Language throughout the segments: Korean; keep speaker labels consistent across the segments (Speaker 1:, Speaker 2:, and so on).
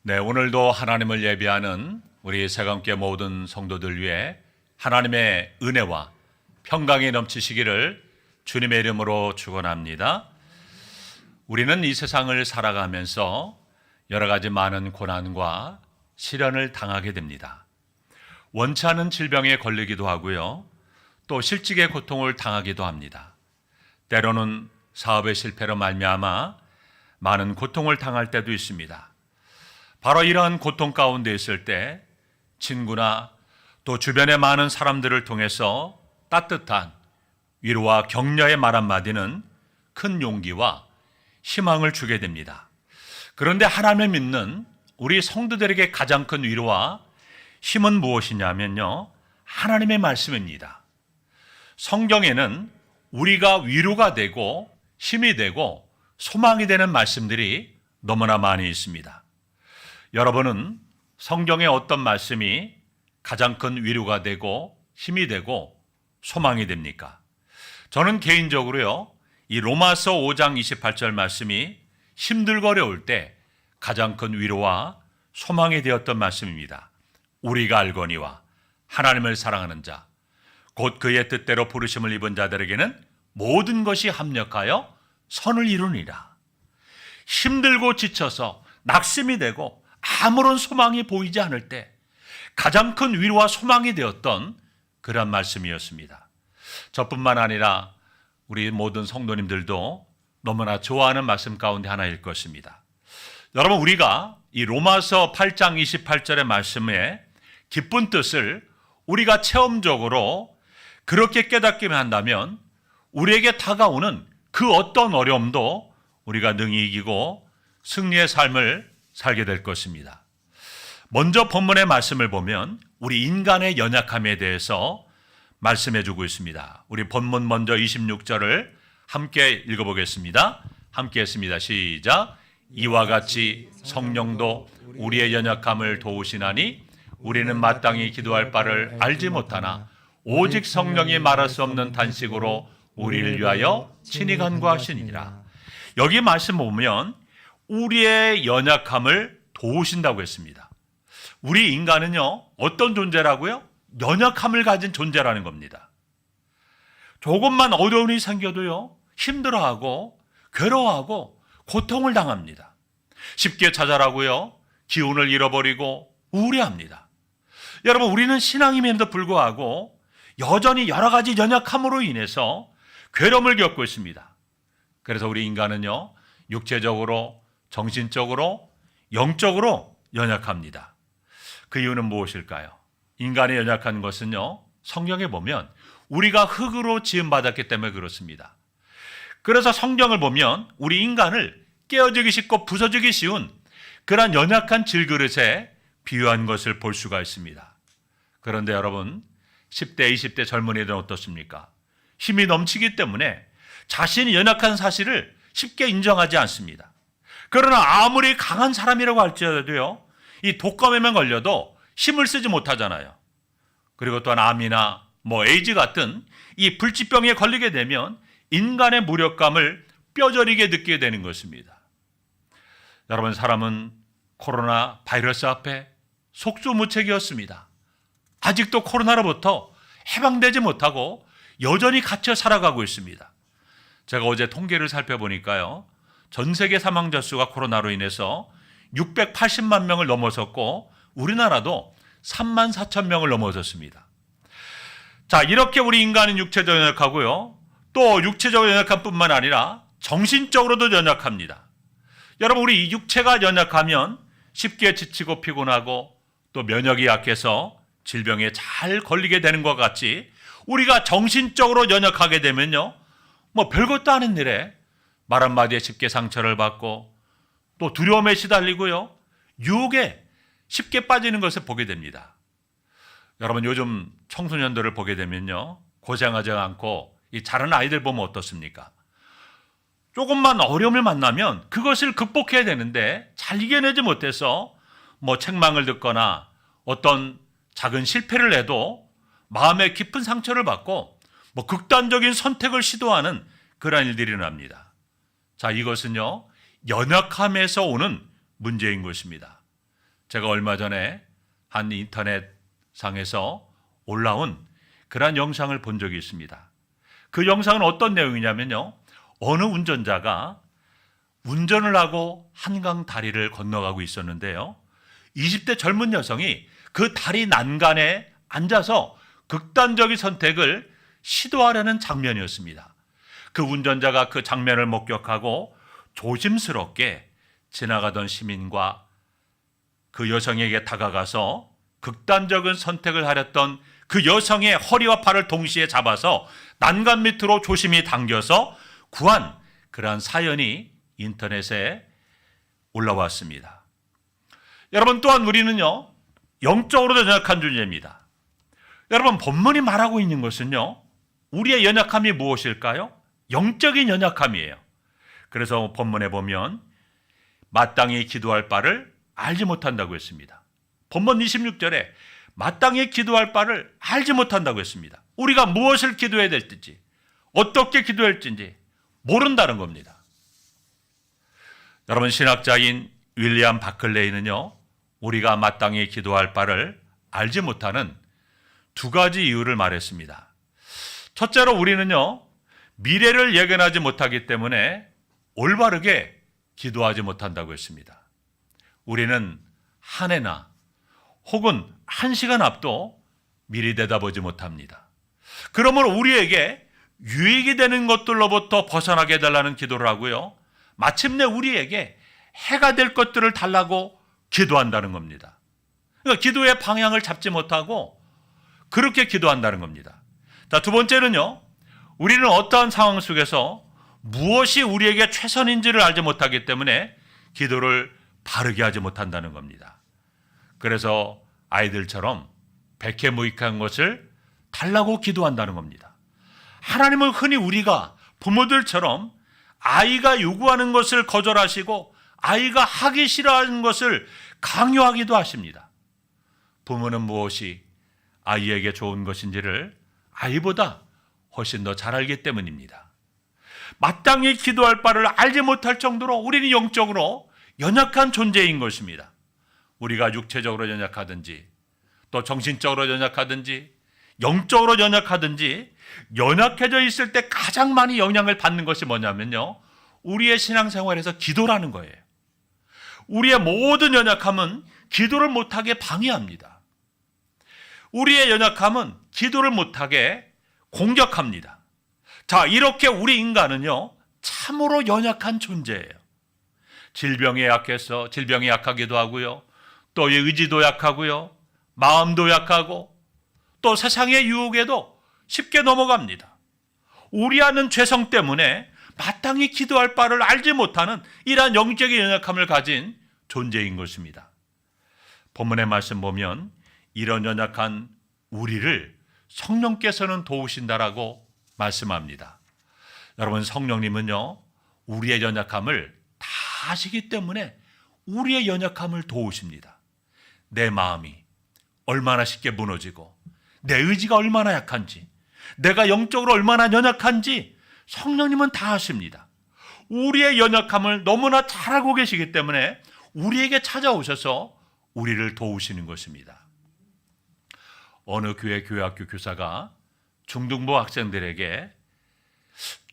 Speaker 1: 네, 오늘도 하나님을 예배하는 우리 새감교 모든 성도들 위해 하나님의 은혜와 평강이 넘치시기를 주님의 이름으로 축원합니다. 우리는 이 세상을 살아가면서 여러 가지 많은 고난과 시련을 당하게 됩니다. 원치 않은 질병에 걸리기도 하고요. 또 실직의 고통을 당하기도 합니다. 때로는 사업의 실패로 말미암아 많은 고통을 당할 때도 있습니다. 바로 이러한 고통 가운데 있을 때 친구나 또 주변의 많은 사람들을 통해서 따뜻한 위로와 격려의 말 한마디는 큰 용기와 희망을 주게 됩니다. 그런데 하나님을 믿는 우리 성도들에게 가장 큰 위로와 힘은 무엇이냐면요, 하나님의 말씀입니다. 성경에는 우리가 위로가 되고 힘이 되고 소망이 되는 말씀들이 너무나 많이 있습니다. 여러분은 성경의 어떤 말씀이 가장 큰 위로가 되고 힘이 되고 소망이 됩니까? 저는 개인적으로요, 이 로마서 5장 28절 말씀이 힘들고 어려울 때 가장 큰 위로와 소망이 되었던 말씀입니다. 우리가 알거니와 하나님을 사랑하는 자, 곧 그의 뜻대로 부르심을 입은 자들에게는 모든 것이 합력하여 선을 이루니라. 힘들고 지쳐서 낙심이 되고 아무런 소망이 보이지 않을 때 가장 큰 위로와 소망이 되었던 그런 말씀이었습니다. 저뿐만 아니라 우리 모든 성도님들도 너무나 좋아하는 말씀 가운데 하나일 것입니다. 여러분, 우리가 이 로마서 8장 28절의 말씀의 기쁜 뜻을 우리가 체험적으로 그렇게 깨닫기만 한다면 우리에게 다가오는 그 어떤 어려움도 우리가 능히 이기고 승리의 삶을 살게 될 것입니다. 먼저 본문의 말씀을 보면 우리 인간의 연약함에 대해서 말씀해 주고 있습니다. 우리 본문 먼저 26절을 함께 읽어보겠습니다. 함께 했습니다. 시작. 이와 같이 성령도 우리의 연약함을 도우시나니 우리는 마땅히 기도할 바를 알지 못하나 오직 성령이 말할 수 없는 단식으로 우리를 위하여 친히 간구하시니라. 여기 말씀 보면 우리의 연약함을 도우신다고 했습니다. 우리 인간은요, 어떤 존재라고요? 연약함을 가진 존재라는 겁니다. 조금만 어려움이 생겨도요, 힘들어하고 괴로워하고 고통을 당합니다. 쉽게 좌절하고요, 기운을 잃어버리고 우울해합니다. 여러분, 우리는 신앙임에도 불구하고 여전히 여러 가지 연약함으로 인해서 괴로움을 겪고 있습니다. 그래서 우리 인간은요, 육체적으로, 정신적으로, 영적으로 연약합니다. 그 이유는 무엇일까요? 인간의 연약한 것은요, 성경에 보면 우리가 흙으로 지음받았기 때문에 그렇습니다. 그래서 성경을 보면 우리 인간을 깨어지기 쉽고 부서지기 쉬운 그런 연약한 질그릇에 비유한 것을 볼 수가 있습니다. 그런데 여러분, 10대, 20대 젊은이들은 어떻습니까? 힘이 넘치기 때문에 자신이 연약한 사실을 쉽게 인정하지 않습니다. 그러나 아무리 강한 사람이라고 할지라도요, 이 독감에만 걸려도 힘을 쓰지 못하잖아요. 그리고 또한 암이나 에이즈 같은 이 불치병에 걸리게 되면 인간의 무력감을 뼈저리게 느끼게 되는 것입니다. 여러분, 사람은 코로나 바이러스 앞에 속수무책이었습니다. 아직도 코로나로부터 해방되지 못하고 여전히 갇혀 살아가고 있습니다. 제가 어제 통계를 살펴보니까요, 전 세계 사망자 수가 코로나로 인해서 680만 명을 넘어섰고 우리나라도 3만 4천 명을 넘어섰습니다. 자, 이렇게 우리 인간은 육체적으로 연약하고요, 또 육체적으로 연약한 뿐만 아니라 정신적으로도 연약합니다. 여러분, 우리 육체가 연약하면 쉽게 지치고 피곤하고 또 면역이 약해서 질병에 잘 걸리게 되는 것 같이 우리가 정신적으로 연약하게 되면요, 별것도 아닌 일에 말 한마디에 쉽게 상처를 받고 또 두려움에 시달리고요, 유혹에 쉽게 빠지는 것을 보게 됩니다. 여러분, 요즘 청소년들을 보게 되면요, 고생하지 않고 이 자라는 아이들 보면 어떻습니까? 조금만 어려움을 만나면 그것을 극복해야 되는데 잘 이겨내지 못해서 책망을 듣거나 어떤 작은 실패를 해도 마음에 깊은 상처를 받고 극단적인 선택을 시도하는 그런 일들이 일어납니다. 자, 이것은요, 연약함에서 오는 문제인 것입니다. 제가 얼마 전에 한 인터넷 상에서 올라온 그러한 영상을 본 적이 있습니다. 그 영상은 어떤 내용이냐면요. 어느 운전자가 운전을 하고 한강 다리를 건너가고 있었는데요. 20대 젊은 여성이 그 다리 난간에 앉아서 극단적인 선택을 시도하려는 장면이었습니다. 그 운전자가 그 장면을 목격하고 조심스럽게 지나가던 시민과 그 여성에게 다가가서 극단적인 선택을 하렸던 그 여성의 허리와 팔을 동시에 잡아서 난간 밑으로 조심히 당겨서 구한 그러한 사연이 인터넷에 올라왔습니다. 여러분, 또한 우리는요, 영적으로도 연약한 존재입니다. 여러분, 본문이 말하고 있는 것은요, 우리의 연약함이 무엇일까요? 영적인 연약함이에요. 그래서 본문에 보면 마땅히 기도할 바를 알지 못한다고 했습니다. 본문 26절에 마땅히 기도할 바를 알지 못한다고 했습니다. 우리가 무엇을 기도해야 될지, 어떻게 기도해야 할지 모른다는 겁니다. 여러분, 신학자인 윌리엄 바클레이는요, 우리가 마땅히 기도할 바를 알지 못하는 두 가지 이유를 말했습니다. 첫째로 우리는요, 미래를 예견하지 못하기 때문에 올바르게 기도하지 못한다고 했습니다. 우리는 한 해나 혹은 한 시간 앞도 미리 내다보지 못합니다. 그러므로 우리에게 유익이 되는 것들로부터 벗어나게 해달라는 기도를 하고요, 마침내 우리에게 해가 될 것들을 달라고 기도한다는 겁니다. 그러니까 기도의 방향을 잡지 못하고 그렇게 기도한다는 겁니다. 자, 두 번째는요, 우리는 어떠한 상황 속에서 무엇이 우리에게 최선인지를 알지 못하기 때문에 기도를 바르게 하지 못한다는 겁니다. 그래서 아이들처럼 백해무익한 것을 달라고 기도한다는 겁니다. 하나님은 흔히 우리가 부모들처럼 아이가 요구하는 것을 거절하시고 아이가 하기 싫어하는 것을 강요하기도 하십니다. 부모는 무엇이 아이에게 좋은 것인지를 아이보다 훨씬 더 잘 알기 때문입니다. 마땅히 기도할 바를 알지 못할 정도로 우리는 영적으로 연약한 존재인 것입니다. 우리가 육체적으로 연약하든지 또 정신적으로 연약하든지 영적으로 연약하든지 연약해져 있을 때 가장 많이 영향을 받는 것이 뭐냐면요, 우리의 신앙생활에서 기도라는 거예요. 우리의 모든 연약함은 기도를 못하게 방해합니다. 우리의 연약함은 기도를 못하게 공격합니다. 자, 이렇게 우리 인간은요, 참으로 연약한 존재예요. 질병에 약하기도 하고요, 또 의지도 약하고요, 마음도 약하고, 또 세상의 유혹에도 쉽게 넘어갑니다. 우리 안은 죄성 때문에 마땅히 기도할 바를 알지 못하는 이러한 영적인 연약함을 가진 존재인 것입니다. 본문의 말씀 보면 이런 연약한 우리를 성령께서는 도우신다라고 말씀합니다. 여러분, 성령님은요, 우리의 연약함을 다 아시기 때문에 우리의 연약함을 도우십니다. 내 마음이 얼마나 쉽게 무너지고 내 의지가 얼마나 약한지, 내가 영적으로 얼마나 연약한지 성령님은 다 아십니다. 우리의 연약함을 너무나 잘 알고 계시기 때문에 우리에게 찾아오셔서 우리를 도우시는 것입니다. 어느 교회 교회학교 교사가 중등부 학생들에게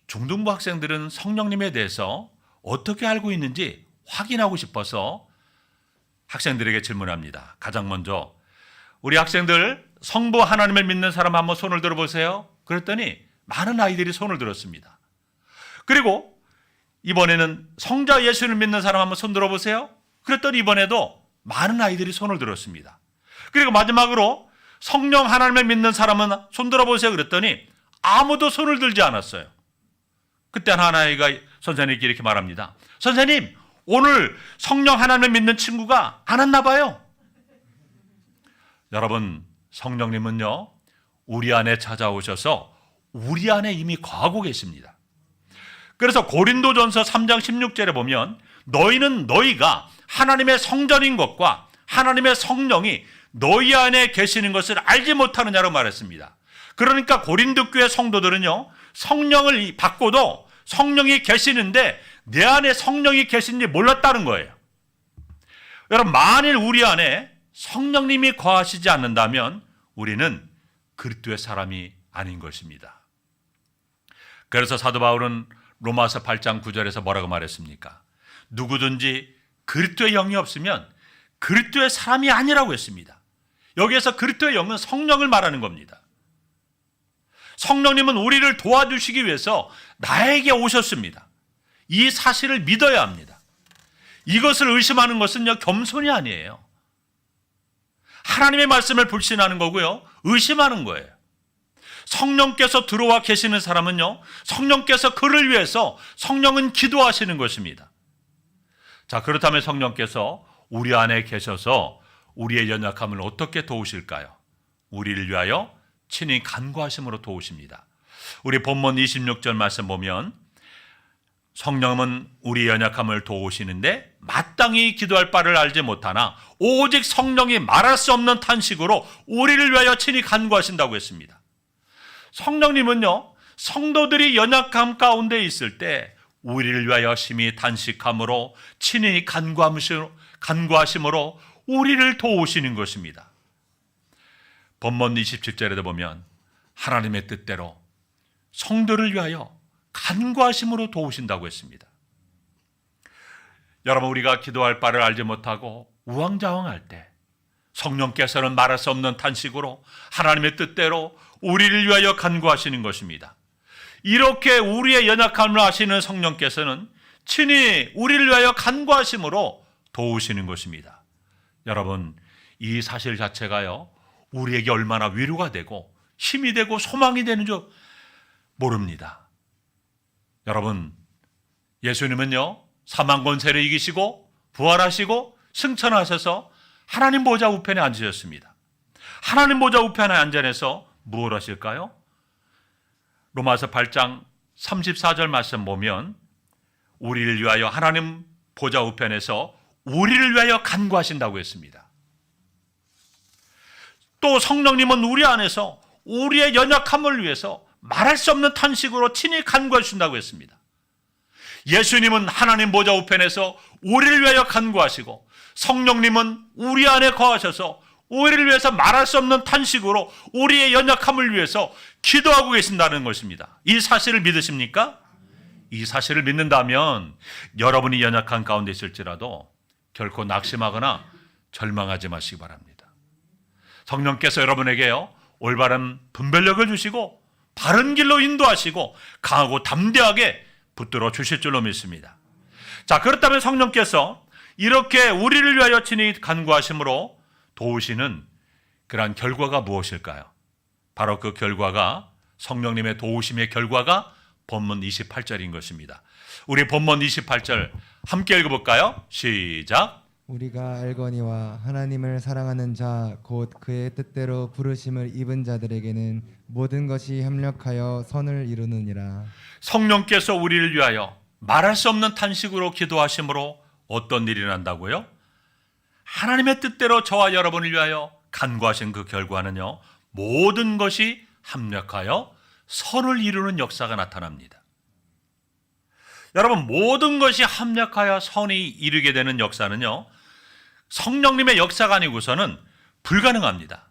Speaker 1: 중등부 학생들은 성령님에 대해서 어떻게 알고 있는지 확인하고 싶어서 학생들에게 질문합니다. 가장 먼저 우리 학생들 성부 하나님을 믿는 사람 한번 손을 들어보세요. 그랬더니 많은 아이들이 손을 들었습니다. 그리고 이번에는 성자 예수를 믿는 사람 한번 손 들어보세요. 그랬더니 이번에도 많은 아이들이 손을 들었습니다. 그리고 마지막으로 성령 하나님을 믿는 사람은 손 들어보세요. 그랬더니 아무도 손을 들지 않았어요. 그때 한 아이가 선생님께 이렇게 말합니다. 선생님, 오늘 성령 하나님을 믿는 친구가 안 왔나 봐요. 여러분, 성령님은요, 우리 안에 찾아오셔서 우리 안에 이미 거하고 계십니다. 그래서 고린도전서 3장 16절에 보면 너희는 너희가 하나님의 성전인 것과 하나님의 성령이 너희 안에 계시는 것을 알지 못하느냐고 말했습니다. 그러니까 고린도 교회 성도들은요, 성령을 받고도 성령이 계시는데 내 안에 성령이 계신지 몰랐다는 거예요. 여러분, 만일 우리 안에 성령님이 거하시지 않는다면 우리는 그리스도의 사람이 아닌 것입니다. 그래서 사도 바울은 로마서 8장 9절에서 뭐라고 말했습니까? 누구든지 그리스도의 영이 없으면 그리스도의 사람이 아니라고 했습니다. 여기에서 그리스도의 영은 성령을 말하는 겁니다. 성령님은 우리를 도와주시기 위해서 나에게 오셨습니다. 이 사실을 믿어야 합니다. 이것을 의심하는 것은요, 겸손이 아니에요. 하나님의 말씀을 불신하는 거고요, 의심하는 거예요. 성령께서 들어와 계시는 사람은요, 성령께서 그를 위해서 성령은 기도하시는 것입니다. 자, 그렇다면 성령께서 우리 안에 계셔서 우리의 연약함을 어떻게 도우실까요? 우리를 위하여 친히 간구하심으로 도우십니다. 우리 본문 26절 말씀 보면 성령은 우리 연약함을 도우시는데 마땅히 기도할 바를 알지 못하나 오직 성령이 말할 수 없는 탄식으로 우리를 위하여 친히 간구하신다고 했습니다. 성령님은요, 성도들이 연약함 가운데 있을 때 우리를 위하여 심히 탄식함으로 친히 간구하심으로 우리를 도우시는 것입니다. 본문 27절에도 보면 하나님의 뜻대로 성도를 위하여 간구하심으로 도우신다고 했습니다. 여러분, 우리가 기도할 바를 알지 못하고 우왕좌왕할 때 성령께서는 말할 수 없는 탄식으로 하나님의 뜻대로 우리를 위하여 간구하시는 것입니다. 이렇게 우리의 연약함을 아시는 성령께서는 친히 우리를 위하여 간구하심으로 도우시는 것입니다. 여러분, 이 사실 자체가요, 우리에게 얼마나 위로가 되고 힘이 되고 소망이 되는 줄 모릅니다. 여러분, 예수님은요, 사망 권세를 이기시고 부활하시고 승천하셔서 하나님 보좌 우편에 앉으셨습니다. 하나님 보좌 우편에 앉아서 무엇 하실까요? 로마서 8장 34절 말씀 보면 우리를 위하여 하나님 보좌 우편에서 우리를 위하여 간구하신다고 했습니다. 또 성령님은 우리 안에서 우리의 연약함을 위해서 말할 수 없는 탄식으로 친히 간구해 주신다고 했습니다. 예수님은 하나님 보좌 우편에서 우리를 위하여 간구하시고 성령님은 우리 안에 거하셔서 우리를 위해서 말할 수 없는 탄식으로 우리의 연약함을 위해서 기도하고 계신다는 것입니다. 이 사실을 믿으십니까? 이 사실을 믿는다면 여러분이 연약한 가운데 있을지라도 결코 낙심하거나 절망하지 마시기 바랍니다. 성령께서 여러분에게요, 올바른 분별력을 주시고 바른 길로 인도하시고 강하고 담대하게 붙들어 주실 줄로 믿습니다. 자, 그렇다면 성령께서 이렇게 우리를 위하여 친히 간구하심으로 도우시는 그러한 결과가 무엇일까요? 바로 그 결과가, 성령님의 도우심의 결과가 본문 28절인 것입니다. 우리 본문 28절 함께 읽어볼까요? 시작.
Speaker 2: 우리가 알거니와 하나님을 사랑하는 자 곧 그의 뜻대로 부르심을 입은 자들에게는 모든 것이 협력하여 선을 이루느니라.
Speaker 1: 성령께서 우리를 위하여 말할 수 없는 탄식으로 기도하심으로 어떤 일이 난다고요? 하나님의 뜻대로 저와 여러분을 위하여 간구하신 그 결과는요, 모든 것이 합력하여 선을 이루는 역사가 나타납니다. 여러분, 모든 것이 합력하여 선이 이루게 되는 역사는요, 성령님의 역사가 아니고서는 불가능합니다.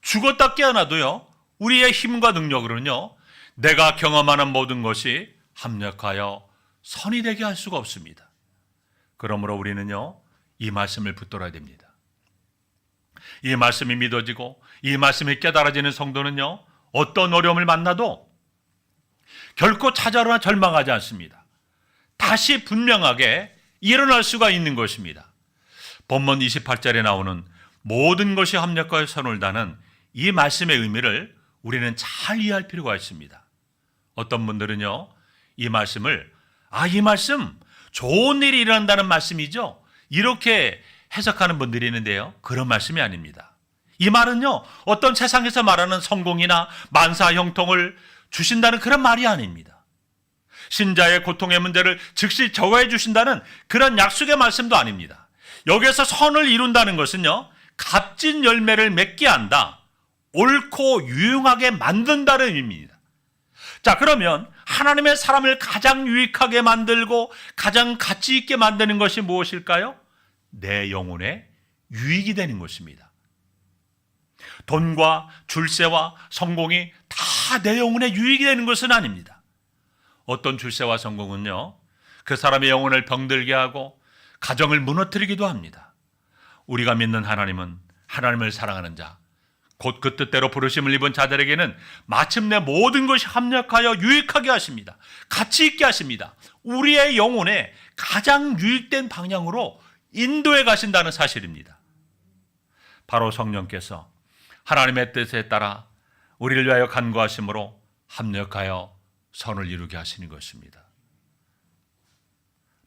Speaker 1: 죽었다 깨어나도요, 우리의 힘과 능력으로는요, 내가 경험하는 모든 것이 합력하여 선이 되게 할 수가 없습니다. 그러므로 우리는요, 이 말씀을 붙들어야 됩니다. 이 말씀이 믿어지고 이 말씀이 깨달아지는 성도는요, 어떤 어려움을 만나도 결코 찾아오나 절망하지 않습니다. 다시 분명하게 일어날 수가 있는 것입니다. 본문 28절에 나오는 모든 것이 합력하여 선을 다는 이 말씀의 의미를 우리는 잘 이해할 필요가 있습니다. 어떤 분들은요, 이 말씀을 이 말씀 좋은 일이 일어난다는 말씀이죠, 이렇게 해석하는 분들이 있는데요, 그런 말씀이 아닙니다. 이 말은요, 어떤 세상에서 말하는 성공이나 만사 형통을 주신다는 그런 말이 아닙니다. 신자의 고통의 문제를 즉시 저거해 주신다는 그런 약속의 말씀도 아닙니다. 여기에서 선을 이룬다는 것은요, 값진 열매를 맺게 한다, 옳고 유용하게 만든다는 의미입니다. 자, 그러면 하나님의 사람을 가장 유익하게 만들고 가장 가치 있게 만드는 것이 무엇일까요? 내 영혼에 유익이 되는 것입니다. 돈과 출세와 성공이 다 내 영혼에 유익이 되는 것은 아닙니다. 어떤 출세와 성공은요, 그 사람의 영혼을 병들게 하고 가정을 무너뜨리기도 합니다. 우리가 믿는 하나님은 하나님을 사랑하는 자, 곧 그 뜻대로 부르심을 입은 자들에게는 마침내 모든 것이 합력하여 유익하게 하십니다. 가치 있게 하십니다. 우리의 영혼에 가장 유익된 방향으로 인도해 가신다는 사실입니다. 바로 성령께서 하나님의 뜻에 따라 우리를 위하여 간구하심으로 합력하여 선을 이루게 하시는 것입니다.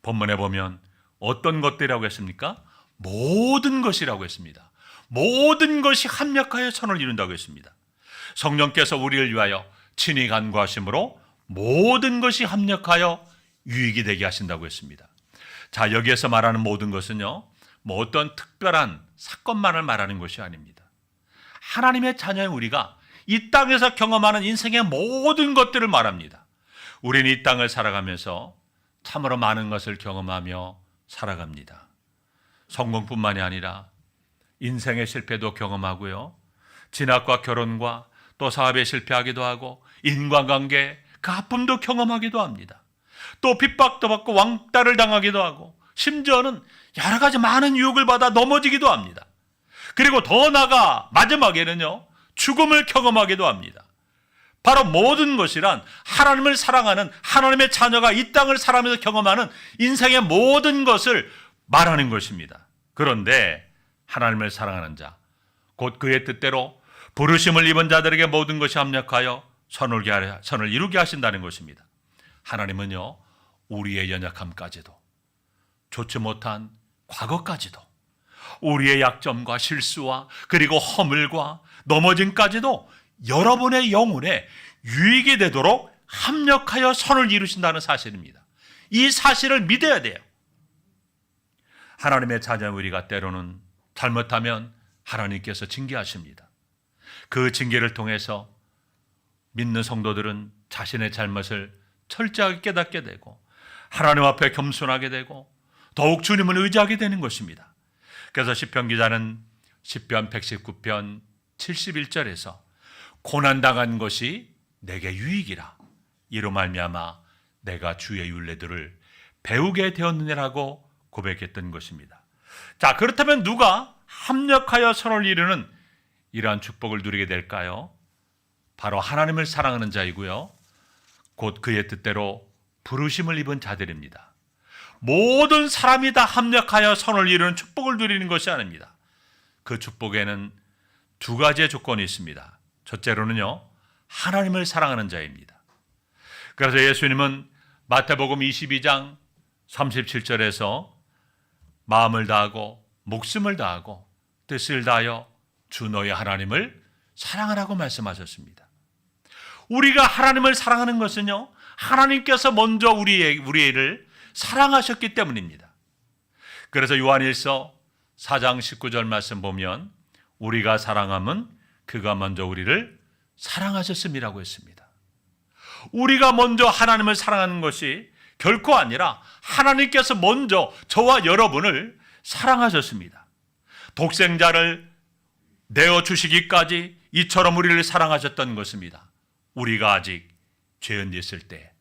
Speaker 1: 본문에 보면 어떤 것들이라고 했습니까? 모든 것이라고 했습니다. 모든 것이 합력하여 선을 이룬다고 했습니다. 성령께서 우리를 위하여 친히 간구하심으로 모든 것이 합력하여 유익이 되게 하신다고 했습니다. 자, 여기에서 말하는 모든 것은요, 뭐 어떤 특별한 사건만을 말하는 것이 아닙니다. 하나님의 자녀인 우리가 이 땅에서 경험하는 인생의 모든 것들을 말합니다. 우리는 이 땅을 살아가면서 참으로 많은 것을 경험하며 살아갑니다. 성공뿐만이 아니라 인생의 실패도 경험하고요, 진학과 결혼과 또 사업에 실패하기도 하고 인간관계 그 아픔도 경험하기도 합니다. 또 핍박도 받고 왕따를 당하기도 하고 심지어는 여러 가지 많은 유혹을 받아 넘어지기도 합니다. 그리고 더 나아가 마지막에는요, 죽음을 경험하기도 합니다. 바로 모든 것이란 하나님을 사랑하는 하나님의 자녀가 이 땅을 살아가면서 경험하는 인생의 모든 것을 말하는 것입니다. 그런데 하나님을 사랑하는 자, 곧 그의 뜻대로 부르심을 입은 자들에게 모든 것이 합력하여 선을 이루게 하신다는 것입니다. 하나님은요, 우리의 연약함까지도, 좋지 못한 과거까지도, 우리의 약점과 실수와 그리고 허물과 넘어짐까지도 여러분의 영혼에 유익이 되도록 합력하여 선을 이루신다는 사실입니다. 이 사실을 믿어야 돼요. 하나님의 자녀 우리가 때로는 잘못하면 하나님께서 징계하십니다. 그 징계를 통해서 믿는 성도들은 자신의 잘못을 철저하게 깨닫게 되고 하나님 앞에 겸손하게 되고 더욱 주님을 의지하게 되는 것입니다. 그래서 시편 기자는 시편 119편 71절에서 고난당한 것이 내게 유익이라, 이로 말미암아 내가 주의 율례들을 배우게 되었느냐라고 고백했던 것입니다. 자, 그렇다면 누가 합력하여 선을 이루는 이러한 축복을 누리게 될까요? 바로 하나님을 사랑하는 자이고요, 곧 그의 뜻대로 부르심을 입은 자들입니다. 모든 사람이 다 합력하여 선을 이루는 축복을 누리는 것이 아닙니다. 그 축복에는 두 가지의 조건이 있습니다. 첫째로는요, 하나님을 사랑하는 자입니다. 그래서 예수님은 마태복음 22장 37절에서 마음을 다하고 목숨을 다하고 뜻을 다하여 주 너의 하나님을 사랑하라고 말씀하셨습니다. 우리가 하나님을 사랑하는 것은요, 하나님께서 먼저 우리를 사랑하셨기 때문입니다. 그래서 요한일서 4장 19절 말씀 보면 우리가 사랑함은 그가 먼저 우리를 사랑하셨음이라고 했습니다. 우리가 먼저 하나님을 사랑하는 것이 결코 아니라 하나님께서 먼저 저와 여러분을 사랑하셨습니다. 독생자를 내어주시기까지 이처럼 우리를 사랑하셨던 것입니다. 우리가 아직 죄인 됐을 때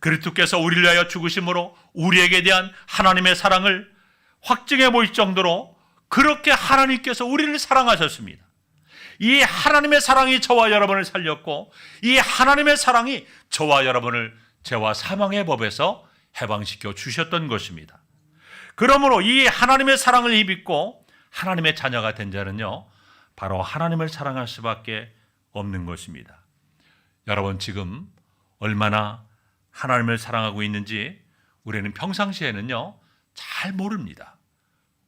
Speaker 1: 그리스도께서 우리를 위하여 죽으심으로 우리에게 대한 하나님의 사랑을 확증해 보일 정도로 그렇게 하나님께서 우리를 사랑하셨습니다. 이 하나님의 사랑이 저와 여러분을 살렸고 이 하나님의 사랑이 저와 여러분을 죄와 사망의 법에서 해방시켜 주셨던 것입니다. 그러므로 이 하나님의 사랑을 입고 하나님의 자녀가 된 자는요, 바로 하나님을 사랑할 수밖에 없는 것입니다. 여러분, 지금 얼마나 하나님을 사랑하고 있는지 우리는 평상시에는요, 잘 모릅니다.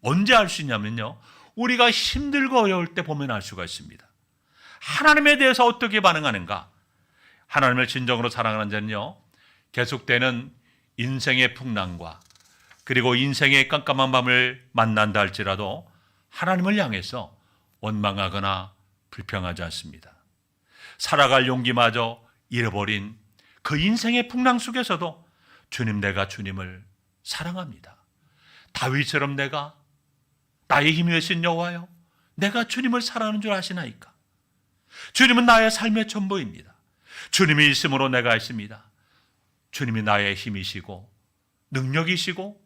Speaker 1: 언제 알 수 있냐면요, 우리가 힘들고 어려울 때 보면 알 수가 있습니다. 하나님에 대해서 어떻게 반응하는가? 하나님을 진정으로 사랑하는 자는요, 계속되는 인생의 풍랑과 그리고 인생의 깜깜한 밤을 만난다 할지라도 하나님을 향해서 원망하거나 불평하지 않습니다. 살아갈 용기마저 잃어버린 그 인생의 풍랑 속에서도 주님, 내가 주님을 사랑합니다. 다윗처럼 내가 나의 힘이 되신 여호와여, 내가 주님을 사랑하는 줄 아시나이까? 주님은 나의 삶의 전부입니다. 주님이 있으므로 내가 있습니다. 주님이 나의 힘이시고 능력이시고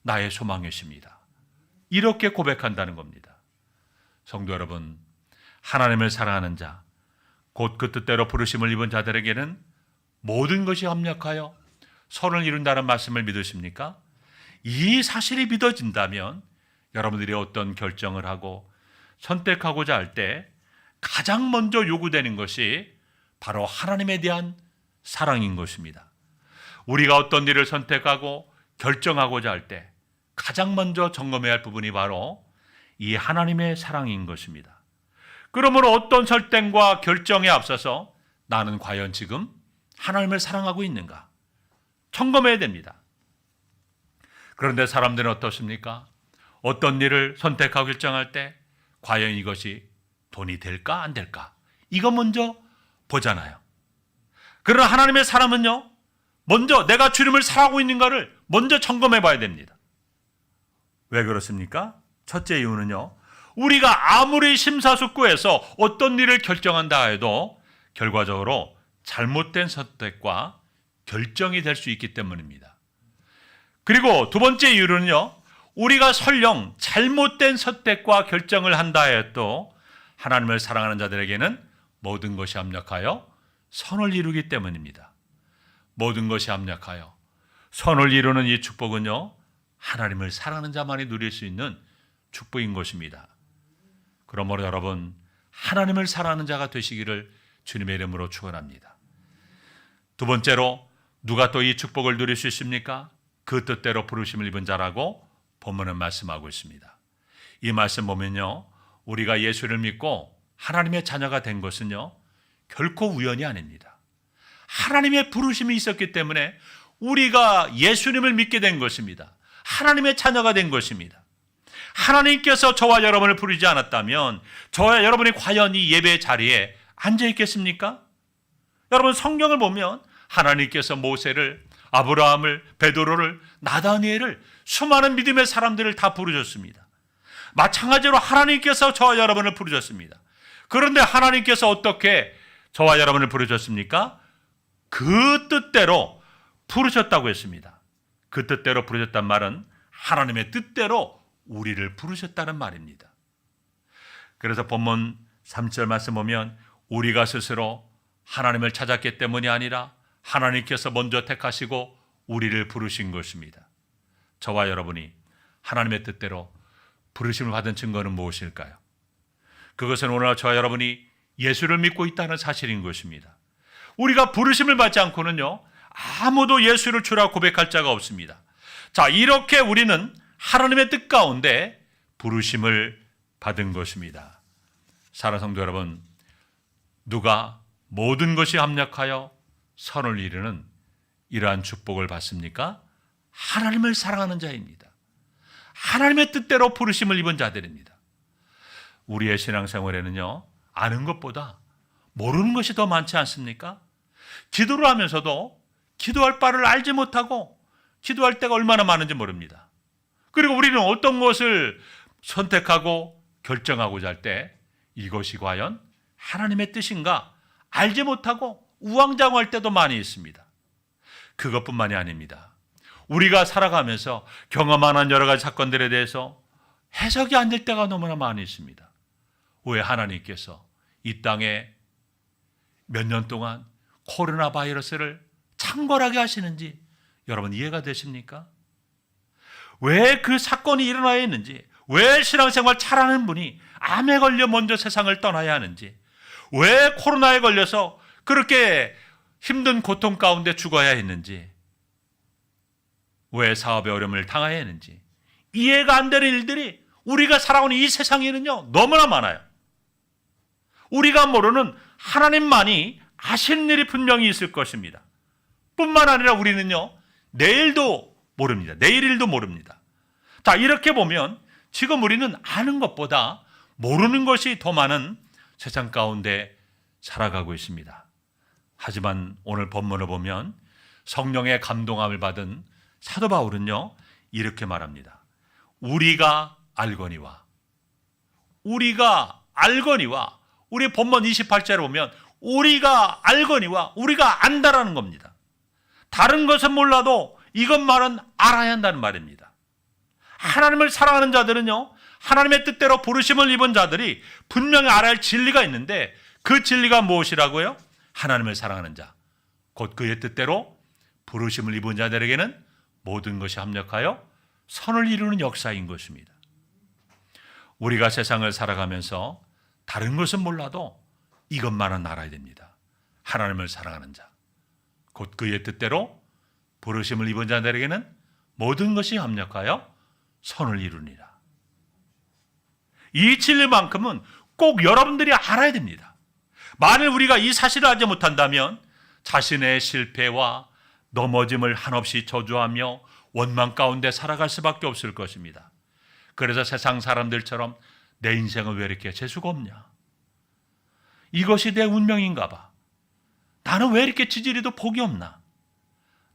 Speaker 1: 나의 소망이십니다. 이렇게 고백한다는 겁니다. 성도 여러분, 하나님을 사랑하는 자, 곧 그 뜻대로 부르심을 입은 자들에게는 모든 것이 합력하여 선을 이룬다는 말씀을 믿으십니까? 이 사실이 믿어진다면 여러분들이 어떤 결정을 하고 선택하고자 할 때 가장 먼저 요구되는 것이 바로 하나님에 대한 사랑인 것입니다. 우리가 어떤 일을 선택하고 결정하고자 할 때 가장 먼저 점검해야 할 부분이 바로 이 하나님의 사랑인 것입니다. 그러므로 어떤 설득과 결정에 앞서서 나는 과연 지금 하나님을 사랑하고 있는가 점검해야 됩니다. 그런데 사람들은 어떻습니까? 어떤 일을 선택하고 결정할 때 과연 이것이 돈이 될까 안 될까 이거 먼저 보잖아요. 그러나 하나님의 사람은요, 먼저 내가 주님을 사랑하고 있는가를 먼저 점검해 봐야 됩니다. 왜 그렇습니까? 첫째 이유는요, 우리가 아무리 심사숙고해서 어떤 일을 결정한다 해도 결과적으로 잘못된 선택과 결정이 될 수 있기 때문입니다. 그리고 두 번째 이유는요, 우리가 설령 잘못된 선택과 결정을 한다 해도 하나님을 사랑하는 자들에게는 모든 것이 합력하여 선을 이루기 때문입니다. 모든 것이 합력하여 선을 이루는 이 축복은요, 하나님을 사랑하는 자만이 누릴 수 있는 축복인 것입니다. 그러므로 여러분, 하나님을 사랑하는 자가 되시기를 주님의 이름으로 축원합니다. 두 번째로 누가 또 이 축복을 누릴 수 있습니까? 그 뜻대로 부르심을 입은 자라고 본문은 말씀하고 있습니다. 이 말씀 보면요, 우리가 예수를 믿고 하나님의 자녀가 된 것은요, 결코 우연이 아닙니다. 하나님의 부르심이 있었기 때문에 우리가 예수님을 믿게 된 것입니다. 하나님의 자녀가 된 것입니다. 하나님께서 저와 여러분을 부르지 않았다면 저와 여러분이 과연 이 예배 자리에 앉아 있겠습니까? 여러분, 성경을 보면 하나님께서 모세를, 아브라함을, 베드로를, 나다니엘을, 수많은 믿음의 사람들을 다 부르셨습니다. 마찬가지로 하나님께서 저와 여러분을 부르셨습니다. 그런데 하나님께서 어떻게 저와 여러분을 부르셨습니까? 그 뜻대로 부르셨다고 했습니다. 그 뜻대로 부르셨단 말은 하나님의 뜻대로 우리를 부르셨다는 말입니다. 그래서 본문 3절 말씀 보면 우리가 스스로 하나님을 찾았기 때문이 아니라 하나님께서 먼저 택하시고 우리를 부르신 것입니다. 저와 여러분이 하나님의 뜻대로 부르심을 받은 증거는 무엇일까요? 그것은 오늘 저와 여러분이 예수를 믿고 있다는 사실인 것입니다. 우리가 부르심을 받지 않고는요, 아무도 예수를 주라 고백할 자가 없습니다. 자, 이렇게 우리는 하나님의 뜻 가운데 부르심을 받은 것입니다. 사랑하는 성도 여러분, 누가 모든 것이 합력하여 선을 이루는 이러한 축복을 받습니까? 하나님을 사랑하는 자입니다. 하나님의 뜻대로 부르심을 입은 자들입니다. 우리의 신앙생활에는요, 아는 것보다 모르는 것이 더 많지 않습니까? 기도를 하면서도 기도할 바를 알지 못하고 기도할 때가 얼마나 많은지 모릅니다. 그리고 우리는 어떤 것을 선택하고 결정하고자 할 때 이것이 과연 하나님의 뜻인가 알지 못하고 우왕좌왕할 때도 많이 있습니다. 그것뿐만이 아닙니다. 우리가 살아가면서 경험하는 여러 가지 사건들에 대해서 해석이 안 될 때가 너무나 많이 있습니다. 왜 하나님께서 이 땅에 몇 년 동안 코로나 바이러스를 창궐하게 하시는지 여러분 이해가 되십니까? 왜 그 사건이 일어나야 했는지, 왜 신앙생활 잘하는 분이 암에 걸려 먼저 세상을 떠나야 하는지, 왜 코로나에 걸려서 그렇게 힘든 고통 가운데 죽어야 했는지, 왜 사업의 어려움을 당해야 했는지 이해가 안 되는 일들이 우리가 살아오는 이 세상에는요 너무나 많아요. 우리가 모르는 하나님만이 아시는 일이 분명히 있을 것입니다. 뿐만 아니라 우리는요 내일도 모릅니다. 내일 일도 모릅니다. 자, 이렇게 보면 지금 우리는 아는 것보다 모르는 것이 더 많은 세상 가운데 살아가고 있습니다. 하지만 오늘 본문을 보면 성령의 감동함을 받은 사도 바울은요 이렇게 말합니다. 우리가 알거니와, 우리가 알거니와, 우리 본문 28절에 보면 우리가 알거니와, 우리가 안다라는 겁니다. 다른 것은 몰라도 이것만은 알아야 한다는 말입니다. 하나님을 사랑하는 자들은요, 하나님의 뜻대로 부르심을 입은 자들이 분명히 알아야 할 진리가 있는데, 그 진리가 무엇이라고요? 하나님을 사랑하는 자, 곧 그의 뜻대로 부르심을 입은 자들에게는 모든 것이 합력하여 선을 이루는 역사인 것입니다. 우리가 세상을 살아가면서 다른 것은 몰라도 이것만은 알아야 됩니다. 하나님을 사랑하는 자, 곧 그의 뜻대로 부르심을 입은 자들에게는 모든 것이 합력하여 선을 이루니라. 이 진리만큼은 꼭 여러분들이 알아야 됩니다. 만일 우리가 이 사실을 알지 못한다면 자신의 실패와 넘어짐을 한없이 저주하며 원망 가운데 살아갈 수밖에 없을 것입니다. 그래서 세상 사람들처럼 내 인생은 왜 이렇게 재수가 없냐? 이것이 내 운명인가 봐. 나는 왜 이렇게 지지리도 복이 없나?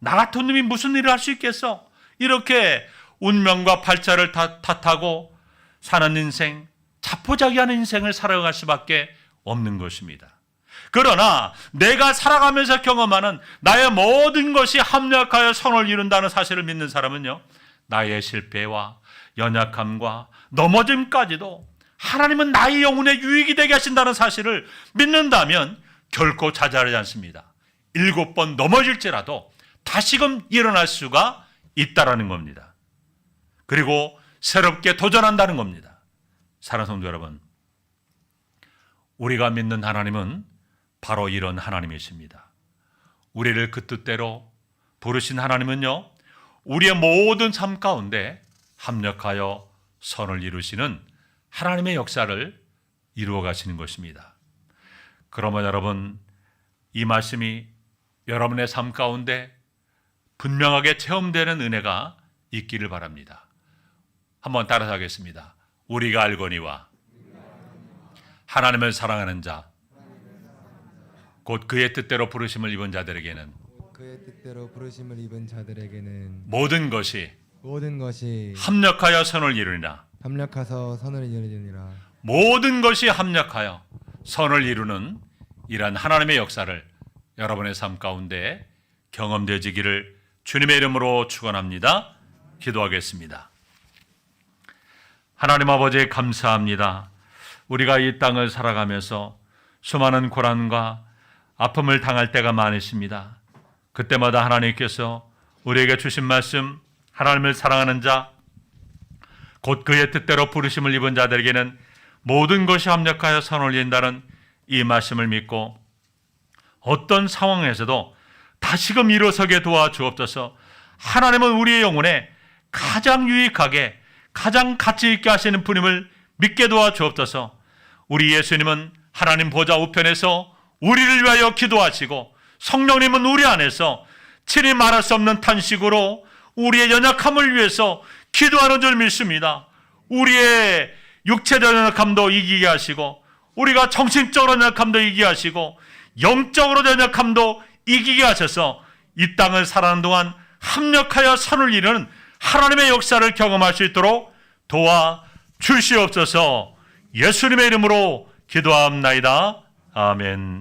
Speaker 1: 나 같은 놈이 무슨 일을 할 수 있겠어? 이렇게 운명과 팔자를 탓하고 사는 인생, 자포자기하는 인생을 살아갈 수밖에 없는 것입니다. 그러나 내가 살아가면서 경험하는 나의 모든 것이 합력하여 선을 이룬다는 사실을 믿는 사람은요, 나의 실패와 연약함과 넘어짐까지도 하나님은 나의 영혼에 유익이 되게 하신다는 사실을 믿는다면 결코 자잘하지 않습니다. 7번 넘어질지라도 다시금 일어날 수가 있다라는 겁니다. 그리고 새롭게 도전한다는 겁니다. 사랑하는 성도 여러분, 우리가 믿는 하나님은 바로 이런 하나님이십니다. 우리를 그 뜻대로 부르신 하나님은요, 우리의 모든 삶 가운데 합력하여 선을 이루시는 하나님의 역사를 이루어 가시는 것입니다. 그러면 여러분, 이 말씀이 여러분의 삶 가운데 분명하게 체험되는 은혜가 있기를 바랍니다. 한번 따라서 하겠습니다. 우리가 알거니와 하나님을 사랑하는 자, 곧 그의 뜻대로 부르심을 입은 자들에게는
Speaker 2: 그의 뜻대로 부르심을 입은 자들에게는
Speaker 1: 모든 것이
Speaker 2: 합력하여
Speaker 1: 선을 이루니라.
Speaker 2: 합력하서 선을 이루느니라.
Speaker 1: 모든 것이 합력하여 선을 이루는 이러한 하나님의 역사를 여러분의 삶 가운데 경험되지기를 주님의 이름으로 축원합니다. 기도하겠습니다. 하나님 아버지, 감사합니다. 우리가 이 땅을 살아가면서 수많은 고난과 아픔을 당할 때가 많으십니다. 그때마다 하나님께서 우리에게 주신 말씀, 하나님을 사랑하는 자, 곧 그의 뜻대로 부르심을 입은 자들에게는 모든 것이 합력하여 선을 이룬다는 이 말씀을 믿고 어떤 상황에서도 다시금 일어서게 도와주옵소서. 하나님은 우리의 영혼에 가장 유익하게, 가장 가치 있게 하시는 분임을 믿게 도와주옵소서. 우리 예수님은 하나님 보좌 우편에서 우리를 위하여 기도하시고, 성령님은 우리 안에서 친히 말할 수 없는 탄식으로 우리의 연약함을 위해서 기도하는 줄 믿습니다. 우리의 육체적 연약함도 이기게 하시고, 우리가 정신적으로 연약함도 이기게 하시고, 영적으로 연약함도 이기게 하셔서 이 땅을 살아가는 동안 합력하여 선을 이루는 하나님의 역사를 경험할 수 있도록 도와주시옵소서. 예수님의 이름으로 기도합나이다. 아멘.